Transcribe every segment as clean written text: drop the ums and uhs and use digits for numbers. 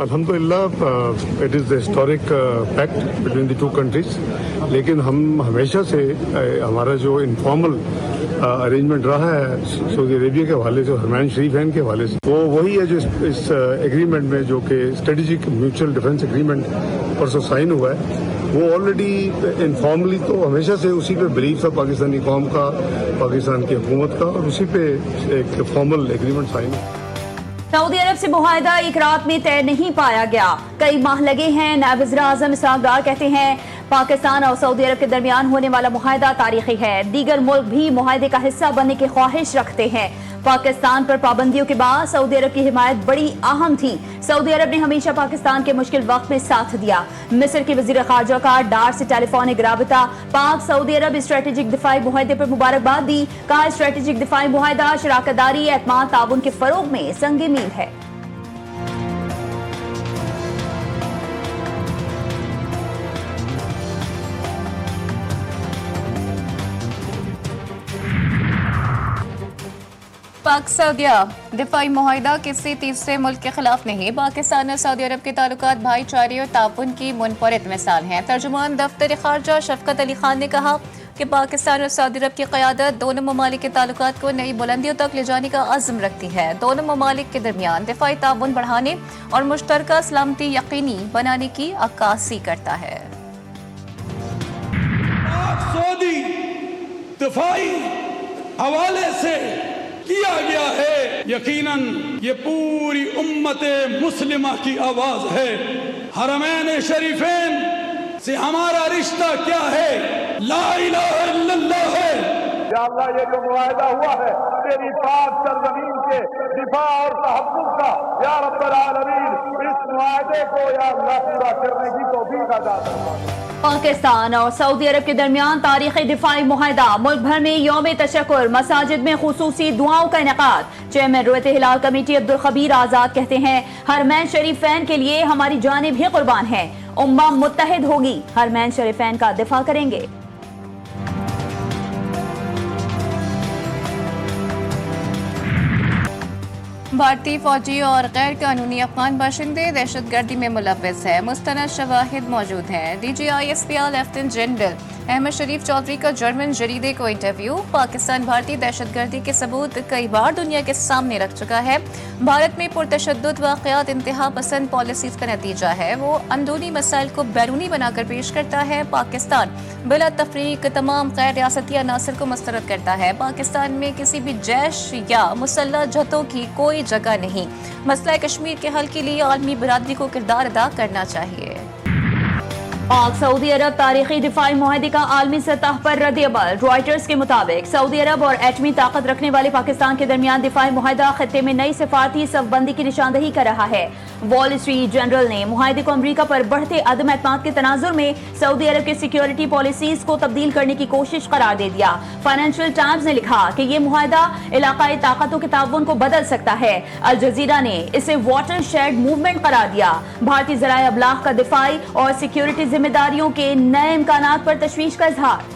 الحمدللہ it is the historic packet between the to countries, لیکن ہم ہمیشہ سے ہمارا جو انفارمل ارینجمنٹ رہا ہے سعودی عربیہ کے حوالے سے، حرمین شریفین کے حوالے سے، وہ وہی ہے جو اس ایگریمنٹ میں، جو کہ اسٹریٹجک میوچل ڈیفنس ایگریمنٹ پرسوں سائن ہوا ہے، وہ آلریڈی انفارملی تو ہمیشہ سے اسی پہ بلیف تھا پاکستانی قوم کا، پاکستان کی حکومت کا، اور اسی پہ ایک فارمل ایگریمنٹ سائن ہوا۔ سعودی عرب سے معاہدہ ایک رات میں طے نہیں پایا گیا، کئی ماہ لگے ہیں۔ نائب وزیر اعظم اسحاق ڈار کہتے ہیں پاکستان اور سعودی عرب کے درمیان ہونے والا معاہدہ تاریخی ہے، دیگر ملک بھی معاہدے کا حصہ بننے کی خواہش رکھتے ہیں۔ پاکستان پر پابندیوں کے بعد سعودی عرب کی حمایت بڑی اہم تھی، سعودی عرب نے ہمیشہ پاکستان کے مشکل وقت میں ساتھ دیا۔ مصر کے وزیر خارجہ کا ڈار سے ٹیلی فونک رابطہ، پاک سعودی عرب اسٹریٹجک دفاعی معاہدے پر مبارکباد دی، کہا اسٹریٹجک دفاعی معاہدہ شراکت داری، اعتماد، تعاون کے فروغ میں سنگ میل ہے۔ پاک سعودیہ دفاعی معاہدہ کسی تیسرے ملک کے خلاف نہیں، پاکستان اور سعودی عرب کے تعلقات بھائی چارے اور تعاون کی منفرد مثال ہیں۔ ترجمان دفتر خارجہ شفقت علی خان نے کہا کہ پاکستان اور سعودی عرب کی قیادت دونوں ممالک کے تعلقات کو نئی بلندیوں تک لے جانے کا عزم رکھتی ہے، دونوں ممالک کے درمیان دفاعی تعاون بڑھانے اور مشترکہ سلامتی یقینی بنانے کی عکاسی کرتا ہے۔ پاک سعودی دفاعی حوالے سے کیا گیا ہے، یقیناً یہ پوری امت مسلمہ کی آواز ہے۔ حرمین شریفین سے ہمارا رشتہ کیا ہے؟ لا الہ الا اللہ ہے۔ یا اللہ یہ جو معاہدہ ہوا ہے تیری پاک سرزمین کے دفاع اور تحفظ کا، یا رب العالمین اس معاہدے کو یا اللہ پورا کرنے کی توفیق عطا فرما۔ پاکستان اور سعودی عرب کے درمیان تاریخی دفاعی معاہدہ، ملک بھر میں یوم تشکر، مساجد میں خصوصی دعاؤں کا انعقاد۔ چیئرمین رویت ہلال کمیٹی عبدالخبیر آزاد کہتے ہیں حرمین شریفین کے لیے ہماری جانیں بھی قربان ہیں، امہ متحد ہوگی، حرمین شریفین کا دفاع کریں گے۔ بھارتی فوجی اور غیر قانونی افغان باشندے دہشت گردی میں ملوث ہیں، مستند شواہد موجود ہیں۔ D G I S P R lieutenant general Ahmed Sharif Chaudhry کا جرمن جریدے کو انٹرویو، پاکستان بھارتی دہشت گردی کے ثبوت کئی بار دنیا کے سامنے رکھ چکا ہے، بھارت میں پرتشدد واقعات انتہا پسند پالیسیز کا نتیجہ ہے، وہ اندرونی مسائل کو بیرونی بنا کر پیش کرتا ہے، پاکستان بلا تفریق تمام غیر ریاستی عناصر کو مسترد کرتا ہے، پاکستان میں کسی بھی جیش یا مسلح جھتوں کی کوئی جگہ نہیں، مسئلہ کشمیر کے حل کے لیے عالمی برادری کو کردار ادا کرنا چاہیے۔ پاک سعودی عرب تاریخی دفاعی معاہدے کا عالمی سطح پر رد عمل، رائٹرز کے مطابق سعودی عرب اور ایٹمی طاقت رکھنے والے پاکستان کے درمیان دفاعی معاہدہ خطے میں نئی سفارتی صف بندی کی نشاندہی کر رہا ہے۔ وال اسٹریٹ جرنل نے معاہدے کو امریکہ پر بڑھتے عدم اعتماد کے تناظر میں سعودی عرب کی سیکیورٹی پالیسیز کو تبدیل کرنے کی کوشش قرار دے دیا۔ فائنینشیل ٹائمز نے لکھا کہ یہ معاہدہ علاقائی طاقتوں کے تعاون کو بدل سکتا ہے۔ الجزیرہ نے اسے واٹر شیڈ موومنٹ قرار دیا۔ بھارتی ذرائع ابلاغ کا دفاعی اور سیکیورٹی ذمہ داریوں کے نئے امکانات پر تشویش کا اظہار۔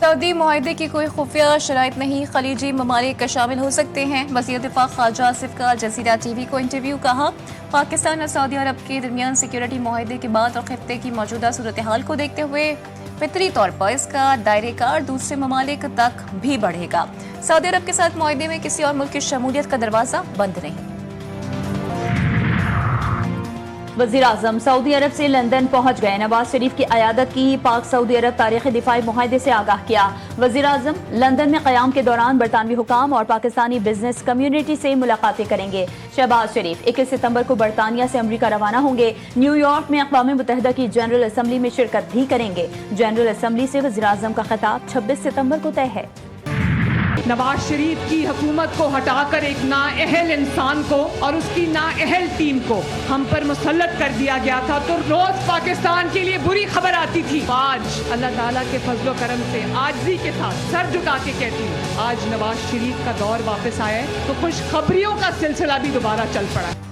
سعودی معاہدے کی کوئی خفیہ شرائط نہیں، خلیجی ممالک شامل ہو سکتے ہیں، وزیر دفاع خارجہ آصف کا الجزیرہ ٹی وی کو انٹرویو، کہا پاکستان اور سعودی عرب کے درمیان سیکیورٹی معاہدے کے بعد اور خطے کی موجودہ صورتحال کو دیکھتے ہوئے فطری طور پر اس کا دائرہ کار دوسرے ممالک تک بھی بڑھے گا، سعودی عرب کے ساتھ معاہدے میں کسی اور ملک کی شمولیت کا دروازہ بند نہیں۔ وزیر اعظم سعودی عرب سے لندن پہنچ گئے، نواز شریف کی عیادت کی، پاک سعودی عرب تاریخی دفاعی معاہدے سے آگاہ کیا۔ وزیر اعظم لندن میں قیام کے دوران برطانوی حکام اور پاکستانی بزنس کمیونٹی سے ملاقاتیں کریں گے۔ شہباز شریف 21 ستمبر کو برطانیہ سے امریکہ روانہ ہوں گے، نیو یارک میں اقوام متحدہ کی جنرل اسمبلی میں شرکت بھی کریں گے۔ جنرل اسمبلی سے وزیر اعظم کا خطاب 26 ستمبر کو طے ہے۔ نواز شریف کی حکومت کو ہٹا کر ایک نااہل انسان کو اور اس کی نااہل ٹیم کو ہم پر مسلط کر دیا گیا تھا، تو روز پاکستان کے لیے بری خبر آتی تھی۔ آج اللہ تعالیٰ کے فضل و کرم سے عاجزی کے ساتھ سر جھکا کے کہتی ہوں، آج نواز شریف کا دور واپس آیا ہے تو خوشخبریوں کا سلسلہ بھی دوبارہ چل پڑا ہے۔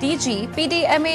DG PDMA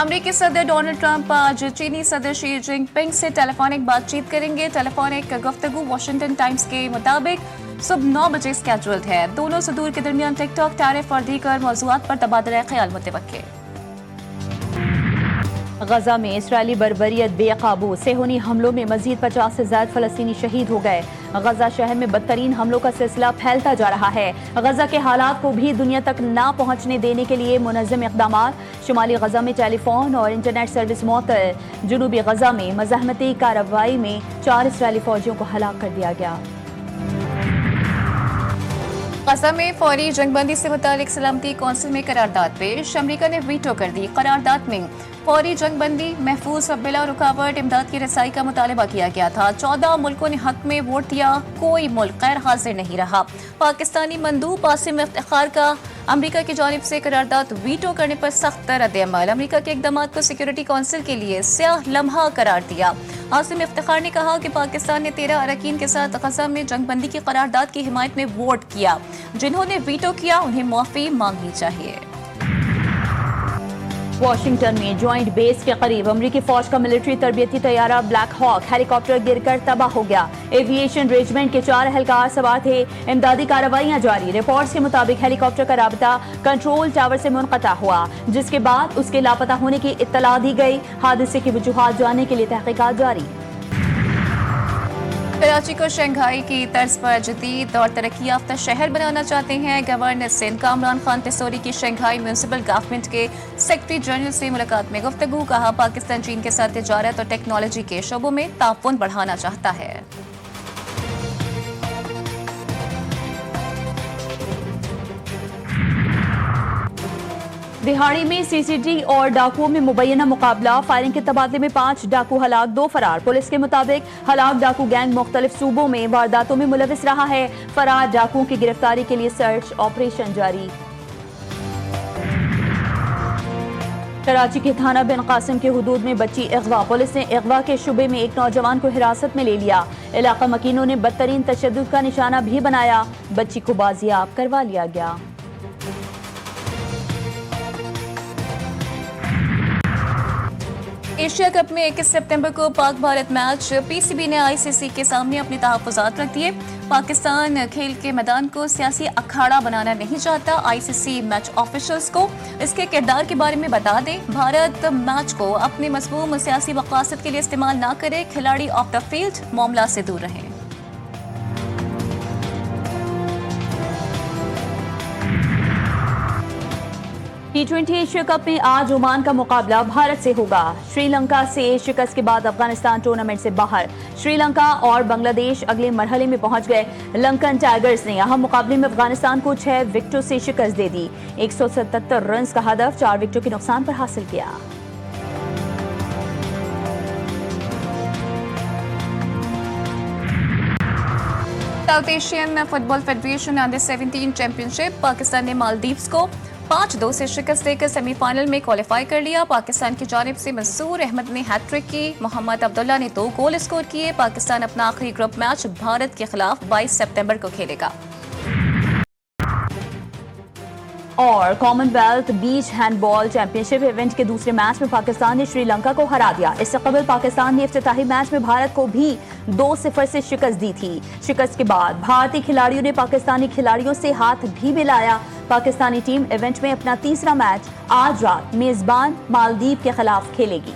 امریکی صدر ڈونلڈ ٹرمپ آج چینی صدر شی جن پنگ سے ٹیلی فونک بات چیت کریں گے. ٹیلی فونک گفتگو واشنگٹن ٹائمز کے مطابق صبح 9 بجے اسکیجولڈ ہے. دونوں صدور کے درمیان ٹک ٹاک، ٹیرف اور دیگر موضوعات پر تبادلہ خیال متوقع. غزہ میں اسرائیلی بربریت بے قابو، صہیونی حملوں میں مزید 50 سے زائد فلسطینی شہید ہو گئے. غزہ شہر میں بدترین حملوں کا سلسلہ پھیلتا جا رہا ہے. غزہ کے حالات کو بھی دنیا تک نہ پہنچنے دینے کے لیے منظم اقدامات. شمالی غزہ میں ٹیلی فون اور انٹرنیٹ سروس معطل. جنوبی غزہ میں مزاحمتی کارروائی میں 4 اسرائیلی فوجیوں کو ہلاک کر دیا گیا. غزہ میں فوری جنگ بندی سے متعلق سلامتی کونسل میں قرارداد پیش. امریکہ نے ویٹو کر دی. قرارداد میں فوری جنگ بندی، محفوظ اور بلا رکاوٹ امداد کی رسائی کا مطالبہ کیا گیا تھا. 14 ملکوں نے حق میں ووٹ دیا، کوئی ملک غیر حاضر نہیں رہا. پاکستانی مندوب عاصم افتخار کا امریکہ کی جانب سے قرارداد ویٹو کرنے پر سخت رد عمل. امریکہ کے اقدامات کو سیکورٹی کونسل کے لیے سیاہ لمحہ قرار دیا. عاصم افتخار نے کہا کہ پاکستان نے 13 اراکین کے ساتھ غزہ میں جنگ بندی کی قرارداد کی حمایت میں ووٹ کیا. جنہوں نے ویٹو کیا انہیں معافی مانگنی چاہیے. واشنگٹن میں جوائنٹ بیس کے قریب امریکی فوج کا ملٹری تربیتی طیارہ بلیک ہاک ہیلی کاپٹر گر کر تباہ ہو گیا. ایویشن ریجمنٹ کے 4 اہلکار سوار تھے. امدادی کارروائیاں جاری. رپورٹس کے مطابق ہیلی کاپٹر کا رابطہ کنٹرول ٹاور سے منقطع ہوا، جس کے بعد اس کے لاپتہ ہونے کی اطلاع دی گئی. حادثے کی وجوہات جاننے کے لیے تحقیقات جاری. کراچی کو شنگھائی کی طرز پر جدید اور ترقی یافتہ شہر بنانا چاہتے ہیں. گورنر سندھ کامران خان تسوری کی شنگھائی میونسپل گورنمنٹ کے سیکرٹری جنرل سے ملاقات میں گفتگو. کہا پاکستان چین کے ساتھ تجارت اور ٹیکنالوجی کے شعبوں میں تعاون بڑھانا چاہتا ہے. دہاڑی میں سی سی ٹی اور ڈاکوؤں میں مبینہ مقابلہ. فائرنگ کے تبادلے میں 5 ڈاکو ہلاک، 2 فرار. پولیس کے مطابق ہلاک ڈاکو گینگ مختلف صوبوں میں وارداتوں میں ملوث رہا ہے. فرار ڈاکوؤں کی گرفتاری کے لیے سرچ آپریشن جاری. کراچی کے تھانہ بن قاسم کے حدود میں بچی اغوا. پولیس نے اغوا کے شبے میں ایک نوجوان کو حراست میں لے لیا. علاقہ مکینوں نے بدترین تشدد کا نشانہ بھی بنایا. بچی کو بازیاب کروا لیا گیا. ایشیا کپ میں 21 سپتمبر کو پاک بھارت میچ. پی سی بی نے آئی سی سی کے سامنے اپنے تحفظات رکھ دیے. پاکستان کھیل کے میدان کو سیاسی اکھاڑا بنانا نہیں چاہتا. آئی سی سی میچ آفیشلز کو اس کے کردار کے بارے میں بتا دیں. بھارت میچ کو اپنے مضموم سیاسی مقاصد کے لیے استعمال نہ کرے. کھلاڑی آف دا فیلڈ معاملہ سے دور رہیں. T20 ایشیا کپ میں آج عمان کا مقابلہ بھارت سے ہوگا. شری لنکا سے شکست کے بعد افغانستان ٹورنامنٹ سے باہر. شری لنکا اور بنگلہ دیش اگلے مرحلے میں پہنچ گئے. لنکن ٹائیگرز نے اہم مقابلے میں افغانستان کو 6 وکٹوں سے شکست دے دی. 177 رنز کا ہدف 4 وکٹوں کے نقصان پر حاصل کیا. ساؤتھ ایشین فٹ بال فیڈریشن انڈر 17 چیمپئن شپ. پاکستان نے مالدیوز کو 5-2 سے شکست دے کر سیمی فائنل میں کوالیفائی کر لیا. پاکستان کی جانب سے منصور احمد نے ہیٹ ٹرک کی. محمد عبداللہ نے 2 گول اسکور کیے. پاکستان اپنا آخری گروپ میچ بھارت کے خلاف 22 سپتمبر کو کھیلے گا. اور کامن ویلتھ بیچ ہینڈ بال چیمپئن شپ ایونٹ کے دوسرے میچ میں پاکستان نے شری لنکا کو ہرا دیا. اس سے قبل پاکستان نے افتتاحی میچ میں بھارت کو بھی 2-0 سے شکست دی تھی. شکست کے بعد بھارتی کھلاڑیوں نے پاکستانی کھلاڑیوں سے ہاتھ بھی ملایا. پاکستانی ٹیم ایونٹ میں اپنا تیسرا میچ آج رات میزبان مالدیپ کے خلاف کھیلے گی.